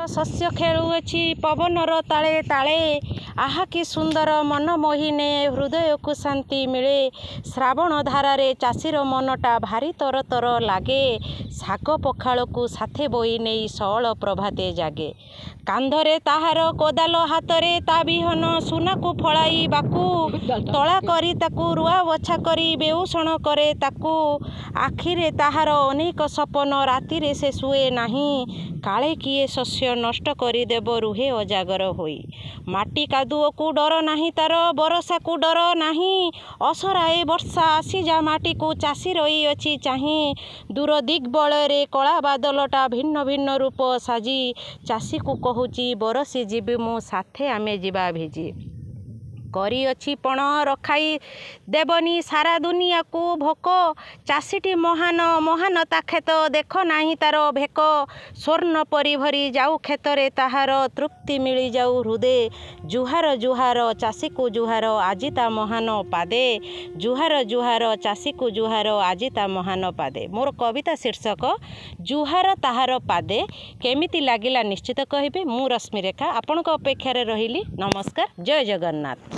ଶସ୍ୟ ଖେଳୁଅଛି ପବନର ତାଳେ ତାଳେ। ଆହା କି ସୁନ୍ଦର ମନ ମୋହିନେ ହୃଦୟକୁ ଶାନ୍ତି ମିଳେ। ଶ୍ରାବଣ ଧାରାରେ ଚାଷୀର ମନଟା ଭାରି ତର ତର ଲାଗେ। ଶାଗ ପଖାଳକୁ ସାଥେ ବୋଇ ନେଇ ସଅଳ ପ୍ରଭାତେ ଜାଗେ। କାନ୍ଧରେ ତାହାର କୋଦାଳ ହାତରେ ତା ବିହନ ସୁନାକୁ ଫଳାଇବାକୁ। ତଳା କରି ତାକୁ ରୁଆ ବଛା କରି ବେଉଷଣ କରେ ତାକୁ। ଆଖିରେ ତାହାର ଅନେକ ସପନ ରାତିରେ ସେ ଶୁଏ ନାହିଁ। କାଳେ କିଏ ଶସ୍ୟ ନଷ୍ଟ କରିଦେବ ରୁହେ ଅଜାଗର ହୋଇ। ମାଟି କାଦୁଅକୁ ଡର ନାହିଁ ତାର ବରଷାକୁ ଡର ନାହିଁ। ଅସରାଏ ବର୍ଷା ଆସିଯା ମାଟିକୁ ଚାଷୀ ରହିଅଛି ଚାହିଁ। ଦୂର ଦିଗ୍ବଳୟରେ କଳା ବାଦଲଟା ଭିନ୍ନ ଭିନ୍ନ ରୂପ ସାଜି। ଚାଷୀକୁ କହୁଛି ବରଷି ଯିବି ମୁଁ ସାଥେ ଆମେ ଯିବା ଭିଜି। କରିଅଛି ପଣ ରଖାଇ ଦେବନି ସାରା ଦୁନିଆକୁ ଭୋକ। ଚାଷୀଟି ମହାନ ମହାନ ତା କ୍ଷେତ ଦେଖ ନାହିଁ ତାର ଭେକ। ସ୍ୱର୍ଣ୍ଣ ପରି ଭରି ଯାଉ କ୍ଷେତରେ ତାହାର ତୃପ୍ତି ମିଳିଯାଉ ହୃଦେ। ଜୁହାର ଜୁହାର ଚାଷୀକୁ ଜୁହାର ଆଜି ତା ମହାନ ପାଦେ। ଜୁହାର ଜୁହାର ଚାଷୀକୁ ଜୁହାର ଆଜି ତା ମହାନ ପାଦେ। ମୋର କବିତା ଶୀର୍ଷକ ଜୁହାର ତାହାର ପାଦେ। କେମିତି ଲାଗିଲା ନିଶ୍ଚିତ କହିବେ। ମୁଁ ରଶ୍ମିରେଖା ଆପଣଙ୍କ ଅପେକ୍ଷାରେ ରହିଲି। ନମସ୍କାର। ଜୟ ଜଗନ୍ନାଥ।